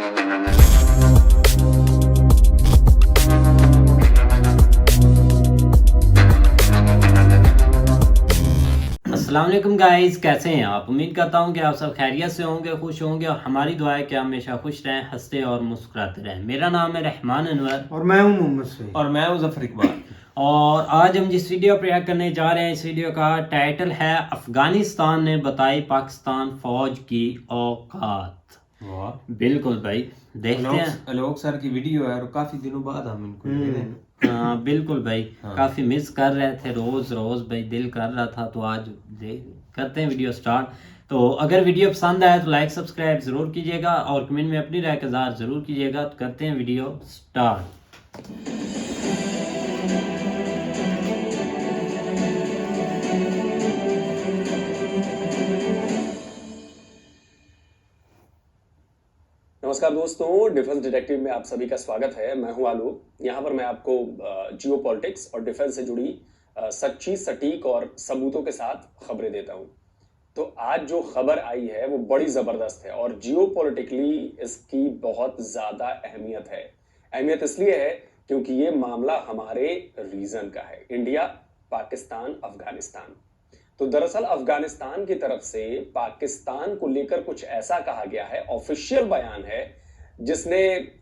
अस्सलाम वालेकुम गाइस, कैसे हैं आप? उम्मीद करता हूं कि आप सब खैरियत से होंगे, खुश होंगे और हमारी दुआ है कि आप हमेशा खुश रहें, हंसते और मुस्कुराते रहें। मेरा नाम है रहमान अनवर और मैं हूं मोहम्मद सईद और मैं हूं जफर इकबाल। और आज हम जिस वीडियो पर रिएक्ट करने जा रहे हैं, इस वीडियो का टाइटल है अफगानिस्तान ने बताई पाकिस्तान फौज की औकात। वाह, बिल्कुल भाई, देखते हैं। आलोक सर की वीडियो है और काफी दिनों बाद हम इनको ले रहे हैं। हाँ बिल्कुल भाई, हाँ। काफ़ी मिस कर रहे थे, रोज़ भाई दिल कर रहा था, तो आज करते हैं वीडियो स्टार्ट। तो अगर वीडियो पसंद आए तो लाइक सब्सक्राइब ज़रूर कीजिएगा और कमेंट में अपनी राय का इज़हार ज़रूर कीजिएगा। तो करते हैं वीडियो स्टार्ट। नमस्कार दोस्तों, डिफेंस डिटेक्टिव में आप सभी का स्वागत है। मैं हूं आलू। यहाँ पर मैं आपको जियो पॉलिटिक्स और डिफेंस से जुड़ी सच्ची, सटीक और सबूतों के साथ खबरें देता हूं। तो आज जो खबर आई है वो बड़ी ज़बरदस्त है और जियो पॉलिटिकली इसकी बहुत ज़्यादा अहमियत है। अहमियत इसलिए है क्योंकि ये मामला हमारे रीजन का है, इंडिया, पाकिस्तान, अफगानिस्तान। तो दरअसल अफगानिस्तान की तरफ से पाकिस्तान को लेकर कुछ ऐसा कहा गया है, ऑफिशियल बयान है, जिसने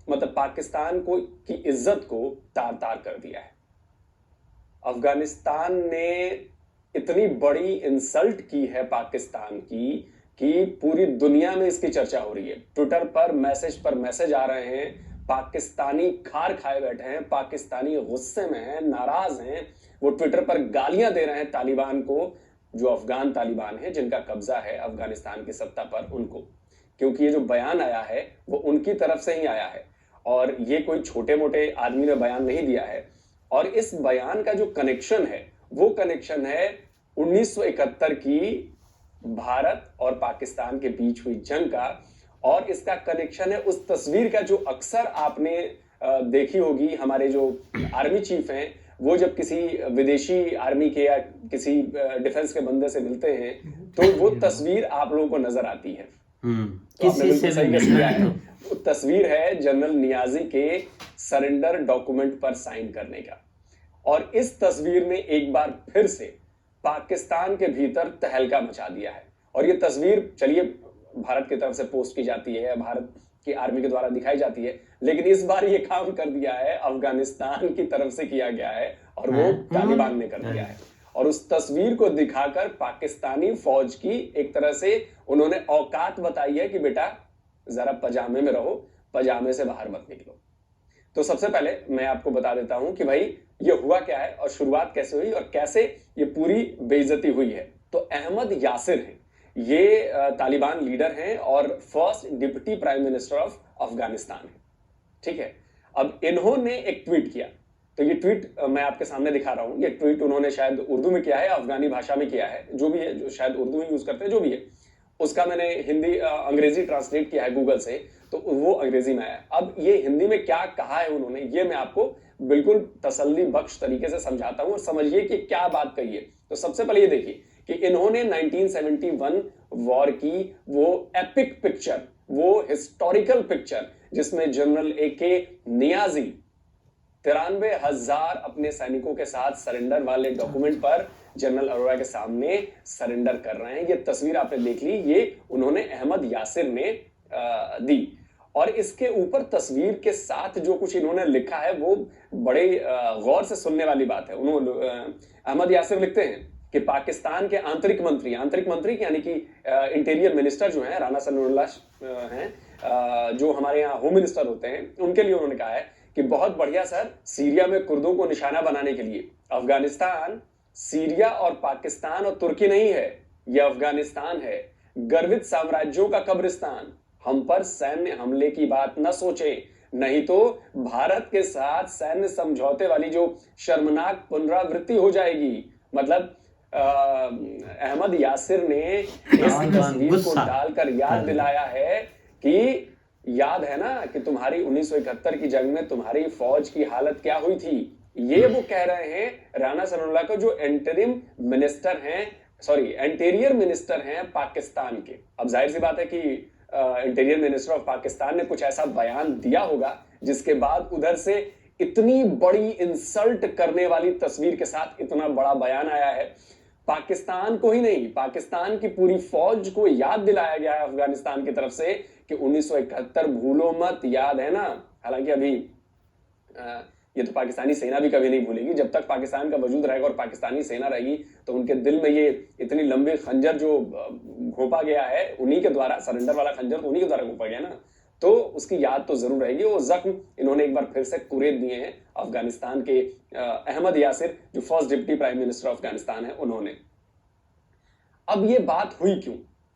मतलब पाकिस्तान को की इज्जत को तार तार कर दिया है। अफगानिस्तान ने इतनी बड़ी इंसल्ट की है पाकिस्तान की कि पूरी दुनिया में इसकी चर्चा हो रही है। ट्विटर पर मैसेज आ रहे हैं, पाकिस्तानी खार खाए बैठे हैं, पाकिस्तानी गुस्से में हैं, नाराज हैं। वो ट्विटर पर गालियां दे रहे हैं तालिबान को, जो अफगान तालिबान है, जिनका कब्जा है अफगानिस्तान की सत्ता पर, उनको। क्योंकि ये जो बयान आया है वो उनकी तरफ से ही आया है और ये कोई छोटे मोटे आदमी ने बयान नहीं दिया है। और इस बयान का जो कनेक्शन है वो कनेक्शन है 1971 की भारत और पाकिस्तान के बीच हुई जंग का। और इसका कनेक्शन है उस तस्वीर का जो अक्सर आपने देखी होगी। हमारे जो आर्मी चीफ हैं वो जब किसी विदेशी आर्मी के या किसी डिफेंस के बंदे से मिलते हैं तो वो तस्वीर आप लोगों को नजर आती है। तो आपने बिल्कुल सही गेस किया है। वो तस्वीर है जनरल नियाजी के सरेंडर डॉक्यूमेंट पर साइन करने का। और इस तस्वीर ने एक बार फिर से पाकिस्तान के भीतर तहलका मचा दिया है। और ये तस्वीर, चलिए, भारत की तरफ से पोस्ट की जाती है, भारत की आर्मी के द्वारा दिखाई जाती है, लेकिन इस बार ये काम कर दिया है अफगानिस्तान की तरफ से किया गया है और वो तालिबान ने कर दिया है। और उस तस्वीर को दिखाकर पाकिस्तानी फौज की एक तरह से उन्होंने औकात बताई है कि बेटा जरा पजामे में रहो, पजामे से बाहर मत निकलो। तो सबसे पहले मैं आपको बता देता हूं कि भाई ये हुआ क्या है और शुरुआत कैसे हुई और कैसे ये पूरी बेइज्जती हुई है। तो अहमद यासिर हैं, ये तालिबान लीडर हैं और first deputy prime minister of Afghanistan है। ठीक है, अब इन्होंने एक ट्वीट किया। तो ये ट्वीट मैं आपके सामने दिखा रहा हूं। ये ट्वीट उन्होंने शायद उर्दू में किया है, अफगानी भाषा में किया है, जो भी है, जो शायद उर्दू ही यूज करते हैं, जो भी है, उसका मैंने हिंदी अंग्रेजी ट्रांसलेट किया है गूगल से, तो वो अंग्रेजी में आया। अब ये हिंदी में क्या कहा है उन्होंने, ये मैं आपको बिल्कुल तसल्ली बख्श तरीके से समझाता हूं और समझिए कि क्या बात कही है। तो सबसे पहले ये देखिए कि इन्होंने 1971 वॉर की वो एपिक पिक्चर, वो हिस्टोरिकल पिक्चर, जिसमें जनरल AK नियाजी 93,000 अपने सैनिकों के साथ सरेंडर वाले डॉक्यूमेंट पर जनरल अरोड़ा के सामने सरेंडर कर रहे हैं। ये तस्वीर आपने देख ली, ये उन्होंने अहमद यासिर ने दी। और इसके ऊपर तस्वीर के साथ जो कुछ इन्होंने लिखा है वो बड़े गौर से सुनने वाली बात है। उन्होंने अहमद यासिर लिखते हैं कि पाकिस्तान के आंतरिक मंत्री यानी कि इंटीरियर मिनिस्टर जो हैं, राना सनाउल्लाह हैं, जो हमारे यहाँ होम मिनिस्टर होते हैं, उनके लिए उन्होंने कहा है कि बहुत बढ़िया सर, सीरिया में कुर्दों को निशाना बनाने के लिए अफगानिस्तान सीरिया और पाकिस्तान और तुर्की नहीं है, यह अफगानिस्तान है, गर्वित साम्राज्यों का कब्रिस्तान। हम पर सैन्य हमले की बात न सोचे, नहीं तो भारत के साथ सैन्य समझौते वाली जो शर्मनाक पुनरावृत्ति हो जाएगी। मतलब अहमद यासिर ने इस तस्वीर को डालकर याद दिलाया है कि याद है ना कि तुम्हारी 1971 की जंग में तुम्हारी फौज की हालत क्या हुई थी। ये वो कह रहे हैं राना सनाउल्लाह को, जो एंटीरियर मिनिस्टर हैं पाकिस्तान के। अब जाहिर सी बात है कि इंटीरियर मिनिस्टर ऑफ पाकिस्तान ने कुछ ऐसा बयान दिया होगा जिसके बाद उधर से इतनी बड़ी इंसल्ट करने वाली तस्वीर के साथ इतना बड़ा बयान आया है। पाकिस्तान को ही नहीं, पाकिस्तान की पूरी फौज को याद दिलाया गया है अफगानिस्तान की तरफ से कि 1971 भूलो मत, याद है ना। हालांकि अभी ये तो पाकिस्तानी सेना भी कभी नहीं भूलेगी। जब तक पाकिस्तान का वजूद रहेगा और पाकिस्तानी सेना रहेगी तो उनके दिल में ये इतनी लंबी खंजर जो घोंपा गया है उन्हीं के द्वारा, सरेंडर वाला खंजर तो उन्हीं के द्वारा घोंपा गया ना, तो उसकी याद तो जरूर रहेगी। वो जख्म इन्होंने एक बार फिर से कुरेद दिए हैं अफगानिस्तान के अहमद यासिर, जो first deputy prime minister Afghanistan है, उन्होंने। अब ये बात हुई क्यों?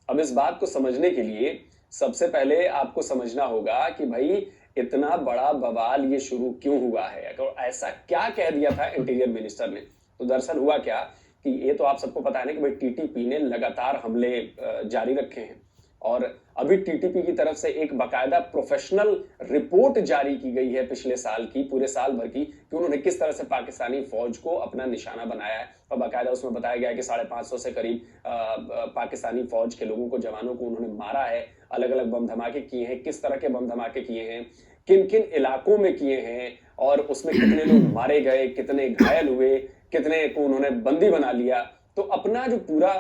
अब इस बात को समझने के लिए सबसे पहले आपको समझना होगा कि भाई इतना बड़ा बवाल ये शुरू क्यों हुआ है, और ऐसा क्या कह दिया था इंटीरियर मिनिस्टर ने। तो दरअसल हुआ क्या कि ये तो आप सबको पता है ना कि भाई टीटीपी ने लगातार हमले जारी रखे हैं और अभी टीटीपी की तरफ से एक बाकायदा प्रोफेशनल रिपोर्ट जारी की गई है पिछले साल की, पूरे साल भर की, कि उन्होंने किस तरह से पाकिस्तानी फौज को अपना निशाना बनाया है। और बाकायदा उसमें बताया गया है कि 550 से करीब पाकिस्तानी फौज के लोगों को, जवानों को उन्होंने मारा है, अलग अलग बम धमाके किए हैं, किस तरह के बम धमाके किए हैं, किन किन इलाकों में किए हैं, और उसमें कितने लोग मारे गए, कितने घायल हुए, कितने को उन्होंने बंदी बना लिया। तो अपना जो पूरा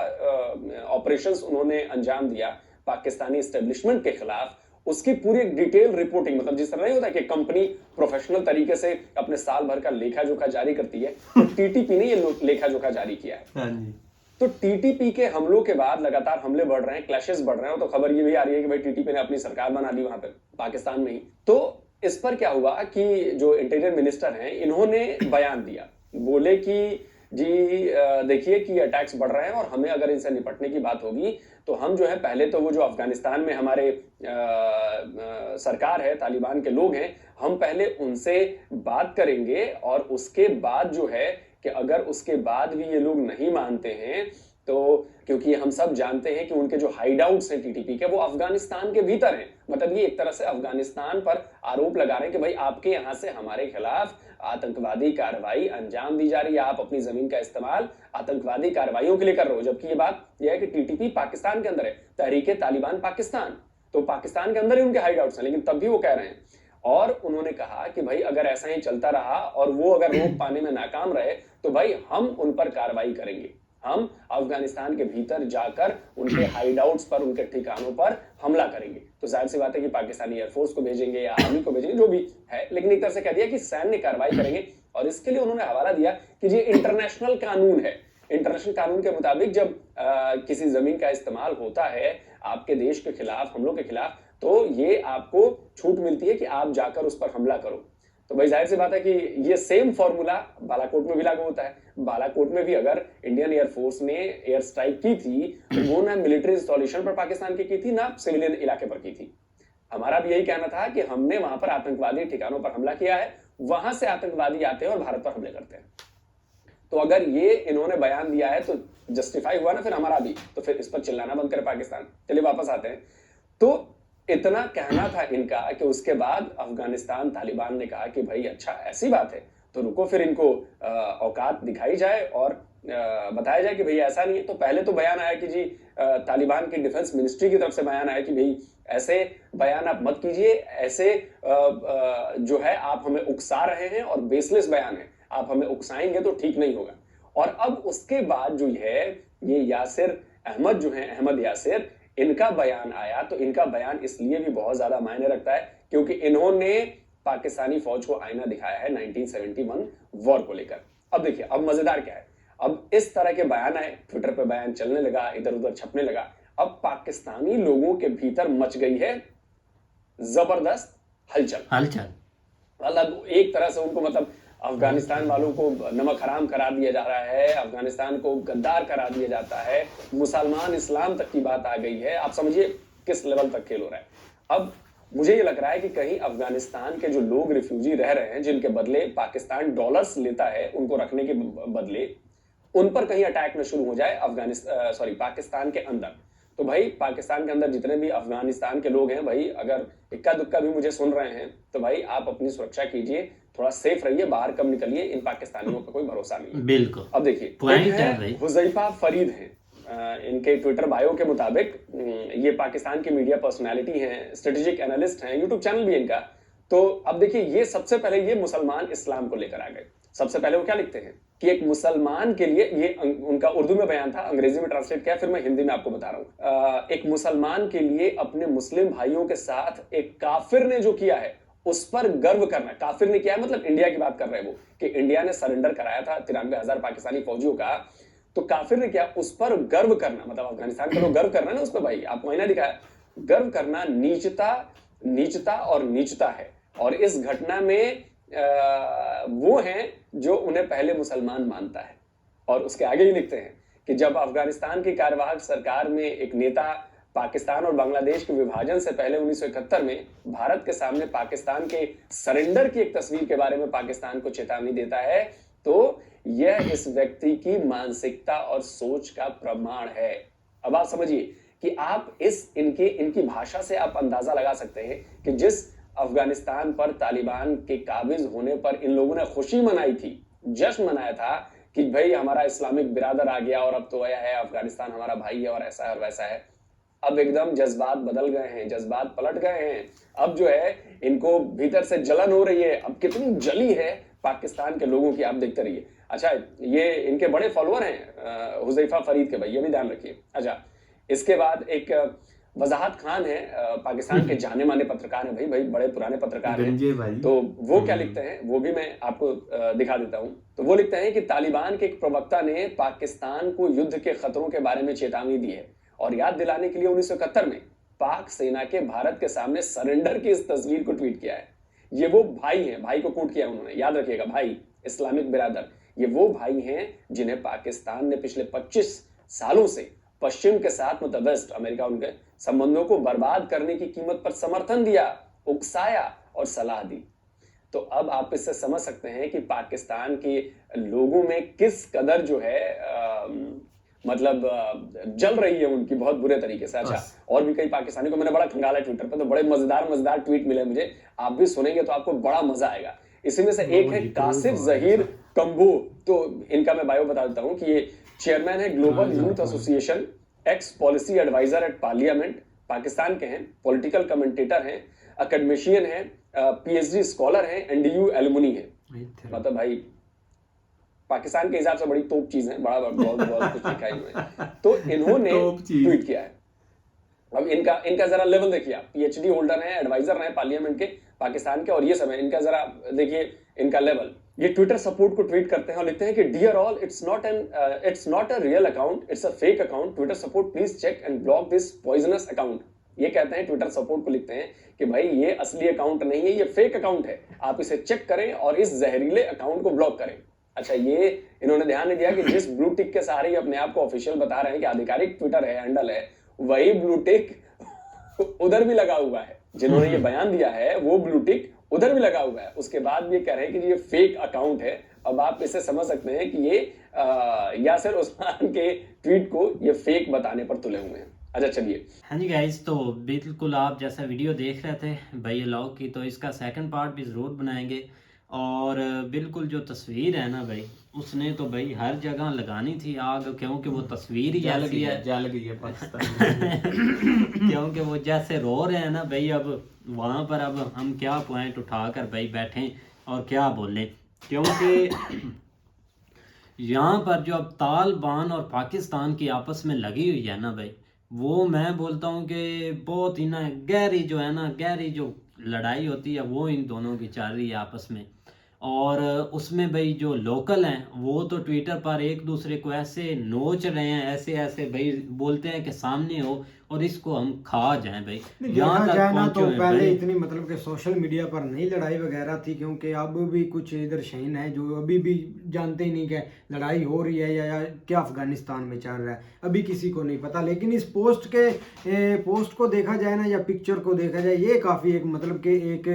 ऑपरेशंस उन्होंने अंजाम दिया पाकिस्तानी एस्टेब्लिशमेंट के खिलाफ, उसकी पूरी डिटेल रिपोर्टिंग, मतलब जिस तरह नहीं होता कि कंपनी प्रोफेशनल तरीके से अपने साल भर का लेखा जोखा जारी करती है, तो टीटीपी ने ये लेखा जोखा जारी किया है। हाँ जी। तो टीटीपी के हमलों के बाद लगातार हमले बढ़ रहे हैं, क्लैशेस बढ़ रहे हैं, तो खबर ये भी आ रही है कि भाई टीटीपी ने अपनी सरकार बना ली वहां पे पाकिस्तान में ही। तो इस पर क्या हुआ कि जो इंटीरियर मिनिस्टर हैं इन्होंने बयान दिया, बोले कि जी देखिए कि अटैक्स बढ़ रहे हैं और हमें अगर इनसे निपटने की बात होगी तो हम जो है पहले तो वो जो अफगानिस्तान में हमारे सरकार है, तालिबान के लोग हैं, हम पहले उनसे बात करेंगे और उसके बाद जो है कि अगर उसके बाद भी ये लोग नहीं मानते हैं तो, क्योंकि हम सब जानते हैं कि उनके जो हाइडआउट्स हैं टीटीपी के वो अफगानिस्तान के भीतर हैं, मतलब ये एक तरह से अफगानिस्तान पर आरोप लगा रहे हैं कि भाई आपके यहां से हमारे खिलाफ आतंकवादी कार्रवाई अंजाम दी जा रही है, आप अपनी जमीन का इस्तेमाल आतंकवादी कार्रवाइयों के लिए कर रहे हो। जबकि ये बात यह है कि टीटीपी पाकिस्तान के अंदर है, तहरीके तालिबान पाकिस्तान, तो पाकिस्तान के अंदर ही उनके हाइडआउट्स हैं, लेकिन तब भी वो कह रहे हैं। और उन्होंने कहा कि भाई अगर ऐसा ही चलता रहा और वो अगर रोक पाने में नाकाम रहे तो भाई हम उन पर कार्रवाई करेंगे, हम अफगानिस्तान के भीतर जाकर उनके हाइडआउट्स पर, उनके ठिकानों पर हमला करेंगे। तो जाहिर सी बात है कि पाकिस्तानी एयरफोर्स को भेजेंगे या आर्मी को भेजेंगे, जो भी है, लेकिन एक तरह से कह दिया कि सैन्य कार्रवाई करेंगे। और इसके लिए उन्होंने हवाला दिया कि ये इंटरनेशनल कानून है, इंटरनेशनल कानून के मुताबिक जब किसी जमीन का इस्तेमाल होता है आपके देश के खिलाफ, हमलों के खिलाफ, तो ये आपको छूट मिलती है कि आप जाकर उस पर हमला करो। तो भाई जाहिर सी बात है कि ये सेम फॉर्मूला बालाकोट में भी लागू होता है। बालाकोट में भी अगर इंडियन एयरफोर्स ने एयर स्ट्राइक की थी तो वो ना मिलिट्री इंस्टॉलेशन पर पाकिस्तान की थी, ना सिविलियन इलाके पर की थी। हमारा भी यही कहना था कि हमने वहां पर आतंकवादी ठिकानों पर हमला किया है, वहां से आतंकवादी आते हैं और भारत पर हमले करते हैं। तो अगर ये इन्होंने बयान दिया है तो जस्टिफाई हुआ ना फिर हमारा भी, तो फिर इस पर चिल्लाना बंद करे पाकिस्तान। चलिए वापस आते हैं। तो इतना कहना था इनका कि उसके बाद अफगानिस्तान तालिबान ने कहा कि भाई अच्छा ऐसी बात है तो रुको, फिर इनको औकात दिखाई जाए और बताया जाए कि भाई ऐसा नहीं है। तो पहले तो बयान आया कि जी तालिबान की डिफेंस मिनिस्ट्री की तरफ से बयान आया कि भाई ऐसे बयान आप मत कीजिए, ऐसे जो है आप हमें उकसा रहे हैं और बेसलेस बयान है, आप हमें उकसाएंगे तो ठीक नहीं होगा। और अब उसके बाद जो है ये यासिर अहमद जो है, अहमद यासिर, इनका बयान आया। तो इनका बयान इसलिए भी बहुत ज्यादा मायने रखता है क्योंकि इन्होंने पाकिस्तानी फौज को आईना दिखाया है 1971 वॉर को लेकर। अब देखिए अब मजेदार क्या है, अब इस तरह के बयान आए, ट्विटर पे बयान चलने लगा, इधर उधर छपने लगा। अब पाकिस्तानी लोगों के भीतर मच गई है जबरदस्त हलचल। मतलब एक तरह से उनको, मतलब अफगानिस्तान वालों को नमक हराम करार दिया जा रहा है, अफगानिस्तान को गद्दार करार दिया जाता है, मुसलमान इस्लाम तक की बात आ गई है। आप समझिए किस लेवल तक खेल हो रहा है। अब मुझे ये लग रहा है कि कहीं अफगानिस्तान के जो लोग रिफ्यूजी रह रहे हैं, जिनके बदले पाकिस्तान डॉलर्स लेता है उनको रखने के बदले, उन पर कहीं अटैक न शुरू हो जाए पाकिस्तान के अंदर। तो भाई पाकिस्तान के अंदर जितने भी अफगानिस्तान के लोग हैं, भाई अगर इक्का दुक्का भी मुझे सुन रहे हैं तो भाई आप अपनी सुरक्षा कीजिए, थोड़ा सेफ रहिए, बाहर कम निकलिए, इन पाकिस्तानियों का कोई भरोसा नहीं है। बिल्कुल। अब देखिए हुज़ैफा फरीद हैं, इनके ट्विटर बायो के मुताबिक ये पाकिस्तान की मीडिया पर्सनालिटी हैं, स्ट्रेटेजिक एनालिस्ट हैं, यूट्यूब चैनल भी है इनका। तो अब देखिए, ये सबसे पहले ये मुसलमान इस्लाम को लेकर आ गए। सबसे पहले वो क्या लिखते हैं कि एक मुसलमान के लिए, ये उनका उर्दू में बयान था, अंग्रेजी में ट्रांसलेट किया, फिर मैं हिंदी में आपको बता रहा हूं। एक मुसलमान के लिए अपने मुस्लिम भाइयों के साथ एक काफिर ने जो किया है उस पर गर्व करना। काफिर ने किया है मतलब इंडिया की बात कर रहे हैं वो, कि इंडिया ने सरेंडर कराया था 93,000 पाकिस्तानी फौजियों का, तो काफिर ने क्या, उस पर गर्व करना, मतलब अफगानिस्तान का लोग गर्व करना ना उस पर, भाई आपको महीना दिखाया, गर्व करना नीचता और नीचता है। और इस घटना में वो हैं जो उन्हें पहले मुसलमान मानता है। और उसके आगे ही लिखते हैं कि जब अफगानिस्तान की कार्यवाहक सरकार में एक नेता पाकिस्तान और बांग्लादेश के विभाजन से पहले 1971 में भारत के सामने पाकिस्तान के सरेंडर की एक तस्वीर के बारे में पाकिस्तान को चेतावनी देता है, तो यह इस व्यक्ति की मानसिकता और सोच का प्रमाण है। अब आप समझिए कि आप इनकी भाषा से आप अंदाजा लगा सकते हैं कि जिस अफगानिस्तान पर तालिबान के काबिज होने पर इन लोगों ने खुशी मनाई थी, जश्न मनाया था कि भाई हमारा इस्लामिक बिरादर आ गया और अब तो यह है, अफगानिस्तान हमारा भाई है और ऐसा है और वैसा है। अब एकदम जज्बात बदल गए हैं, जज्बात पलट गए हैं। अब जो है इनको भीतर से जलन हो रही है। अब कितनी जली है पाकिस्तान के लोगों की, आप देखते रहिए। अच्छा, ये इनके बड़े फॉलोअर हैं हुज़ैफा फरीद के, भाई ये भी ध्यान रखिए। अच्छा, इसके बाद एक वजाहत खान है, पाकिस्तान के जाने माने पत्रकार हैं, भाई बड़े पुराने पत्रकार हैं। तो वो क्या लिखते हैं वो भी मैं आपको दिखा देता हूं। तो वो लिखते हैं कि तालिबान के एक प्रवक्ता ने पाकिस्तान को युद्ध के खतरों के बारे में चेतावनी दी है और याद दिलाने के लिए 1971 में पाक सेना के भारत के सामने सरेंडर की इस तस्वीर को ट्वीट किया है। ये वो भाई हैं, भाई को कोट किया उन्होंने, याद रखिएगा, भाई इस्लामिक बिरादर, ये वो भाई हैं जिन्हें पाकिस्तान ने पिछले 25 सालों से पश्चिम के साथ, मतलब वेस्ट अमेरिका, उनके संबंधों को बर्बाद करने की कीमत पर समर्थन दिया, उकसाया और सलाह दी। तो अब आप इससे समझ सकते हैं कि पाकिस्तान के लोगों में किस कदर जो है मतलब जल रही है उनकी, बहुत बुरे तरीके से। अच्छा, और भी कई पाकिस्तानी को मैंने बड़ा खंगाला ट्विटर पर, तो बड़े मजेदार ट्वीट मिले मुझे, आप भी सुनेंगे तो आपको बड़ा मजा आएगा। इसी में से एक है कासिफ जहीर कंबू। तो इनका मैं बायो बता देता हूं कि ये चेयरमैन है global youth association, ex policy adviser at parliament, Pakistan के हैं, पॉलिटिकल कमेंटेटर हैं, एकेडमिशियन हैं, पीएचडी स्कॉलर हैं, एनडीयू एलुमनी है। मतलब भाई पाकिस्तान के हिसाब से बड़ी तोप चीज है, बड़ा बहुत कुछ लिखा है इन्होंने। तो इन्होंने ट्वीट किया है। अब इनका जरा लेवल देखिए आप, पीएचडी होल्डर हैं, एडवाइजर हैं पार्लियामेंट के पाकिस्तान के, और ये समय इनका जरा देखिए इनका लेवल। ये ट्विटर सपोर्ट को ट्वीट करते हैं और लिखते हैं कि dear all, it's not a real account, it's a fake account, Twitter support please check and block this poisonous account. ये कहते हैं, ट्विटर सपोर्ट को लिखते हैं कि भाई ये असली अकाउंट नहीं है, ये फेक अकाउंट है, आप इसे चेक करें और इस जहरीले अकाउंट को ब्लॉक करें। अच्छा, ये इन्होंने ध्यान नहीं दिया कि जिस ब्लू टिक के सहारे अपने आप को ऑफिशियल बता रहे हैं कि आधिकारिक ट्विटर है, हैंडल है, वही ब्लू टिक उधर भी लगा हुआ है। जिन्होंने ये बयान दिया है वो ब्लू टिक उधर भी लगा हुआ है। उसके बाद भी ये कह रहे हैं कि ये फेक अकाउंट है। अब आप इससे समझ सकते हैं कि ये यासिर उस्मान के ट्वीट को ये फेक बताने पर तुले हुए हैं। अच्छा चलिए। हाँ जी गाइस, तो बिल्कुल आप जैसा वीडियो देख रहे थे भाई लॉग की, तो इसका सेकंड पार्ट भी ज़रूर बनाएंगे। और बिल्कुल जो तस्वीर है ना भाई, उसने तो भाई हर जगह लगानी थी आग, क्योंकि वो तस्वीर ही जल ऐसी है, जल गई है पाकिस्तान। क्योंकि वो जैसे रो रहे हैं ना भाई, अब वहाँ पर अब हम क्या पॉइंट उठाकर भाई बैठें और क्या बोलें, क्योंकि यहाँ पर जो अब तालिबान और पाकिस्तान की आपस में लगी हुई है ना भाई, वो मैं बोलता हूँ कि बहुत ही ना गहरी जो लड़ाई होती है वो इन दोनों की चल रही है आपस में। और उसमें भाई जो लोकल हैं वो तो ट्विटर पर एक दूसरे को ऐसे नोच रहे हैं, ऐसे भाई बोलते हैं कि सामने हो और इसको हम खा जाएं भाई। यहाँ तक जाना तो पहले इतनी मतलब कि सोशल मीडिया पर नहीं लड़ाई वगैरह थी, क्योंकि अब भी कुछ इधर शहीन है जो अभी भी जानते ही नहीं कि लड़ाई हो रही है या क्या अफगानिस्तान में चल रहा है, अभी किसी को नहीं पता। लेकिन इस पोस्ट को देखा जाए ना या पिक्चर को देखा जाए, ये काफ़ी एक मतलब कि एक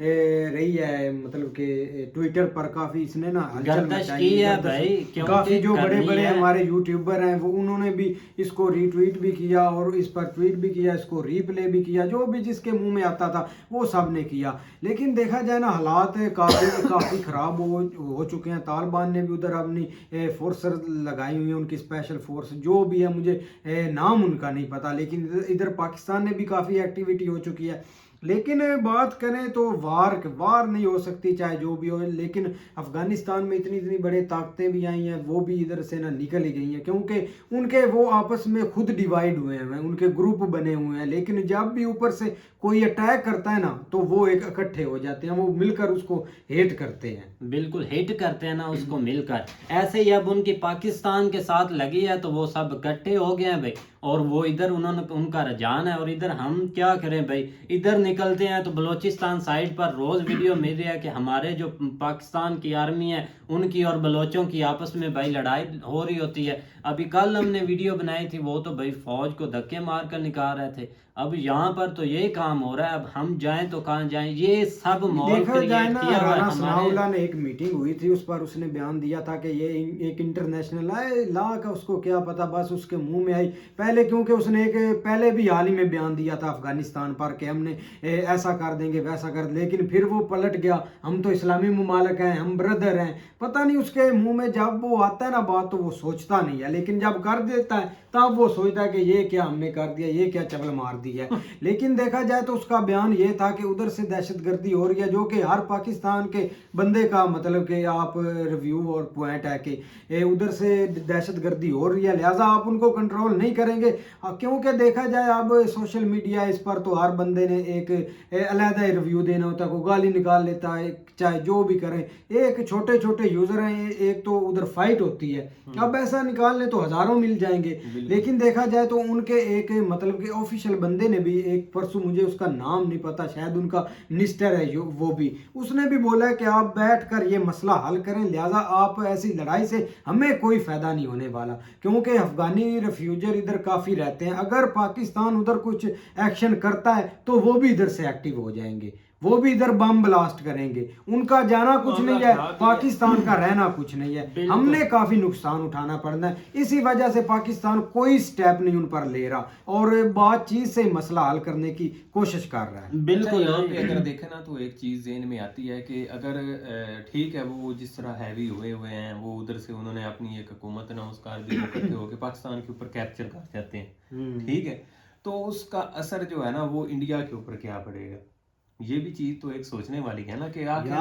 रही है, मतलब कि ट्विटर पर काफ़ी इसने ना गर्दिश की है भाई। काफ़ी जो बड़े बड़े हमारे यूट्यूबर हैं वो उन्होंने भी इसको रीट्वीट भी किया और इस पर ट्वीट भी किया, इसको रीप्ले भी किया, जो भी जिसके मुंह में आता था वो सब ने किया। लेकिन देखा जाए ना, हालात काफ़ी ख़राब हो चुके हैं। तालिबान ने भी उधर अपनी फोर्स लगाई हुई है, उनकी स्पेशल फोर्स जो भी है, मुझे नाम उनका नहीं पता, लेकिन इधर पाकिस्तान ने भी काफ़ी एक्टिविटी हो चुकी है। लेकिन बात करें तो वार नहीं हो सकती चाहे जो भी हो, लेकिन अफगानिस्तान में इतनी बड़ी ताकतें भी आई हैं, वो भी इधर से ना निकल ही गई हैं, क्योंकि उनके वो आपस में खुद डिवाइड हुए हैं, उनके ग्रुप बने हुए हैं। लेकिन जब भी ऊपर से कोई अटैक करता है ना, तो वो एक इकट्ठे हो जाते हैं, वो मिलकर उसको हेट करते हैं। बिल्कुल हेट करते हैं ना उसको मिलकर। ऐसे ही अब उनकी पाकिस्तान के साथ लगी है तो वो सब इकट्ठे हो गए हैं भाई, और वो इधर उन्होंने उनका रुझान है। और इधर हम क्या करें भाई, इधर निकलते हैं तो बलोचिस्तान साइड पर रोज वीडियो मिल रही है कि हमारे जो पाकिस्तान की आर्मी है उनकी और बलोचों की आपस में भाई लड़ाई हो रही होती है। अभी कल हमने वीडियो बनाई थी, वो तो भाई फौज को धक्के मार कर निकाल रहे थे। अब यहाँ पर तो ये काम हो रहा है, अब हम जाएं तो कहाँ जाएं, ये सब माहौल देखा जाए ना, किया हुआ है राणा हमारे। सनाउल्लाह ने एक मीटिंग हुई थी, उस पर उसने बयान दिया था कि ये एक इंटरनेशनल लॉ का उसको क्या पता, बस उसके मुंह में आई पहले, क्योंकि उसने एक पहले भी हाल ही में बयान दिया था अफगानिस्तान पर कि हमने ऐसा कर देंगे वैसा कर, लेकिन फिर वो पलट गया, हम तो इस्लामी मुमालिक हैं, हम ब्रदर हैं। पता नहीं उसके मुंह में जब वो आता है ना बात, तो वो सोचता नहीं है, लेकिन जब कर देता है तब वो सोचता है कि ये क्या हमने कर दिया, ये क्या चबल मार दी है। लेकिन देखा जाए तो उसका बयान ये था कि उधर से दहशतगर्दी हो रही है, जो कि हर पाकिस्तान के बंदे का मतलब कि आप रिव्यू और पॉइंट है कि उधर से दहशतगर्दी हो रही है, लिहाजा आप उनको कंट्रोल नहीं करेंगे। क्योंकि देखा जाए अब सोशल मीडिया, इस पर तो हर बंदे ने एक अलहदा रिव्यू देना होता है, कोई गाली निकाल लेता है, चाहे जो भी करें। एक छोटे छोटे यूजर हैं, एक तो उधर फाइट होती है, अब ऐसा निकाल ले तो हजारों मिल जाएंगे। लेकिन देखा जाए तो उनके एक मतलब कि ऑफिशियल बंदे ने भी, एक परसों मुझे उसका नाम नहीं पता, शायद उनका मिनिस्टर है जो, वो भी उसने भी बोला है कि आप बैठकर ये मसला हल करें, लिहाजा आप ऐसी लड़ाई से हमें कोई फायदा नहीं होने वाला, क्योंकि अफगानी रेफ्यूजर इधर काफी रहते हैं। अगर पाकिस्तान उधर कुछ एक्शन करता है तो वो भी इधर से एक्टिव हो जाएंगे, वो भी इधर बम ब्लास्ट करेंगे। उनका जाना कुछ नहीं है, पाकिस्तान का रहना कुछ नहीं है। हमने काफी नुकसान उठाना पड़ना है, इसी वजह से पाकिस्तान कोई स्टेप नहीं उन पर ले रहा और बातचीत से मसला हल करने की कोशिश कर रहा है। बिल्कुल। यहाँ पे अगर देखें ना तो एक चीज ज़हन में आती है कि अगर ठीक है वो जिस तरह हैवी हुए हैं, वो उधर से उन्होंने अपनी एक हुकूमत अनाउंस कर दी, इकट्ठे होकर पाकिस्तान के ऊपर कैप्चर कर जाते हैं, ठीक है, तो उसका असर जो है ना वो इंडिया के ऊपर क्या पड़ेगा, ये भी चीज तो एक सोचने वाली है ना कि आखिर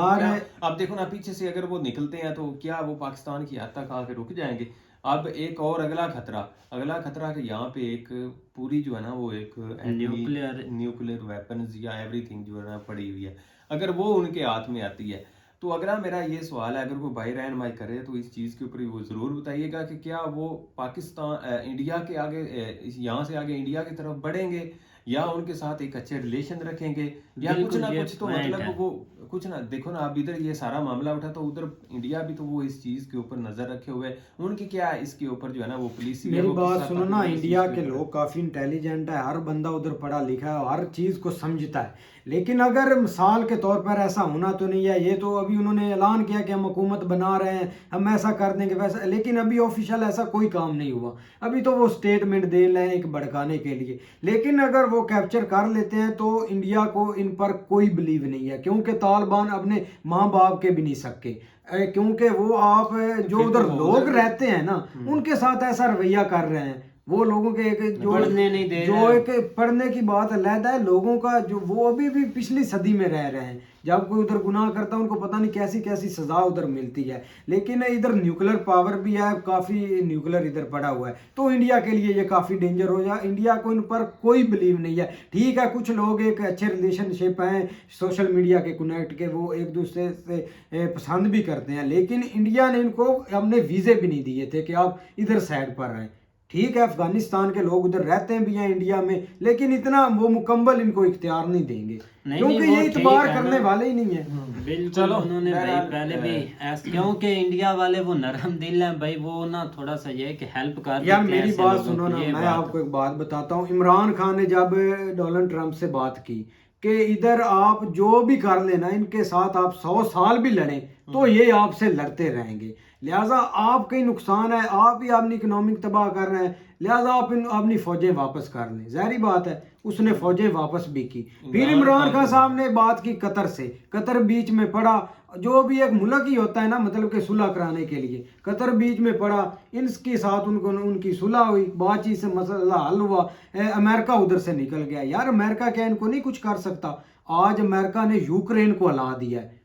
अब देखो ना पीछे से अगर वो निकलते हैं तो क्या वो पाकिस्तान की हद तक आके रुक जाएंगे। अब एक और अगला खतरा कि यहाँ पे एक पूरी जो है ना वो एक न्यूक्लियर वेपन्स या एवरीथिंग जो है ना पड़ी हुई है, अगर वो उनके हाथ में आती है तो अगला मेरा ये सवाल है, अगर कोई भाई रहनुमाई करे तो इस चीज़ के ऊपर वो ज़रूर बताइएगा कि क्या वो पाकिस्तान इंडिया के आगे, यहाँ से आगे इंडिया की तरफ बढ़ेंगे या उनके साथ एक अच्छे रिलेशन रखेंगे या कुछ ना कुछ, तो मतलब वो कुछ ना, देखो ना अब इधर ये सारा मामला उठा तो उधर इंडिया भी तो वो इस चीज के ऊपर नजर रखे हुए, उनकी क्या इसके ऊपर जो है ना वो पुलिस। मेरी बात सुनो ना, इंडिया के लोग काफी इंटेलिजेंट है, हर बंदा उधर पढ़ा लिखा है, हर चीज को समझता है। लेकिन अगर मिसाल के तौर पर ऐसा होना तो नहीं है, ये तो अभी उन्होंने ऐलान किया कि हम हुकूमत बना रहे हैं, हम ऐसा कर देंगे वैसा, लेकिन अभी ऑफिशियल ऐसा कोई काम नहीं हुआ। अभी तो वो स्टेटमेंट दे रहे हैं एक भड़काने के लिए, लेकिन अगर वो कैप्चर कर लेते हैं तो इंडिया को इन पर कोई बिलीव नहीं है, क्योंकि तालिबान अपने माँ बाप के भी नहीं सके, क्योंकि वो आप जो उधर लोग रहते हैं ना उनके साथ ऐसा रवैया कर रहे हैं। वो लोगों के एक जो पढ़ने नहीं दे जो एक पढ़ने की बात अलहदा है, लोगों का जो वो अभी भी पिछली सदी में रह रहे हैं, जब कोई उधर गुनाह करता है उनको पता नहीं कैसी कैसी सजा उधर मिलती है। लेकिन इधर न्यूक्लियर पावर भी है, काफ़ी न्यूक्लियर इधर पड़ा हुआ है, तो इंडिया के लिए ये काफ़ी डेंजर हो जाए। इंडिया को इन पर कोई बिलीव नहीं है। ठीक है कुछ लोग एक अच्छे रिलेशनशिप हैं सोशल मीडिया के कनेक्ट के, वो एक दूसरे से पसंद भी करते हैं, लेकिन इंडिया ने इनको अपने वीज़े भी नहीं दिए थे कि आप इधर साइड पर रहें। ठीक है अफगानिस्तान के लोग उधर रहते भी हैं इंडिया में, लेकिन इतना वो मुकम्मल इनको इख्तियार नहीं देंगे, क्योंकि ये इतबार करने वाले ही नहीं है। बिल्कुल उन्होंने भाई पहले भी क्योंकि इंडिया वाले वो नरम दिल हैं भाई, वो ना थोड़ा सा ये कि हेल्प कर यार मेरी बात सुनो ना, मैं आपको एक बात बताता हूँ। इमरान खान ने जब डोनाल्ड ट्रंप से बात की कि इधर आप जो भी कर लेना इनके साथ आप 100 साल भी लड़ें तो ये आपसे लड़ते रहेंगे, लिहाजा आपका ही नुकसान है, आप ही अपनी इकोनॉमिक तबाह कर रहे हैं, लिहाजा आप अपनी फौजें वापस कर लें। ज़ाहिर बात है उसने फौजें वापस भी की। फिर इमरान खान साहब ने बात की कतर से, कतर बीच में पड़ा, जो भी एक मुल्क ही होता है ना मतलब कि सुलह कराने के लिए, कतर बीच में पड़ा, इनके साथ उनको उनकी सुलह हुई, बातचीत से मसला हल हुआ, अमेरिका उधर से निकल गया। यार अमेरिका क्या इनको नहीं कुछ कर सकता? आज अमेरिका ने यूक्रेन को हला दिया है,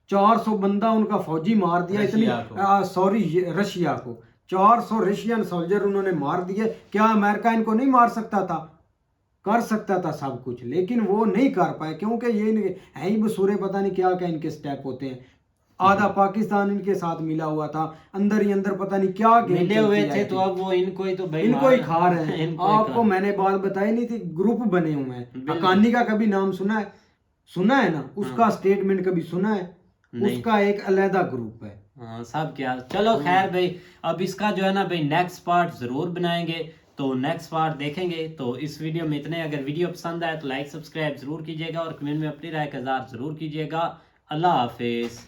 400 बंदा उनका फौजी मार दिया, इतनी रशिया को 400 रशियन सोल्जर उन्होंने मार दिए। क्या अमेरिका इनको नहीं मार सकता था? कर सकता था सब कुछ, लेकिन वो नहीं कर पाए क्योंकि ये है ही बसूरे, पता नहीं क्या क्या इनके स्टेप होते हैं। आधा पाकिस्तान इनके साथ मिला हुआ था, अंदर ही अंदर पता नहीं क्या मिले हुए थे, तो अब वो इनको ही तो भाई इनको ही खा रहे हैं। आपको मैंने बात बताई नहीं थी, ग्रुप बने हुए हैं। हक्कानी का कभी नाम सुना है? सुना है ना? उसका स्टेटमेंट कभी सुना है? उसका एक अलहदा ग्रुप है। हाँ सब क्या, चलो खैर भाई, अब इसका जो है ना भाई नेक्स्ट पार्ट जरूर बनाएंगे, तो नेक्स्ट पार्ट देखेंगे। तो इस वीडियो में इतने। अगर वीडियो पसंद आए तो लाइक सब्सक्राइब जरूर कीजिएगा और कमेंट में अपनी राय का इज़हार जरूर कीजिएगा। अल्लाह हाफिज।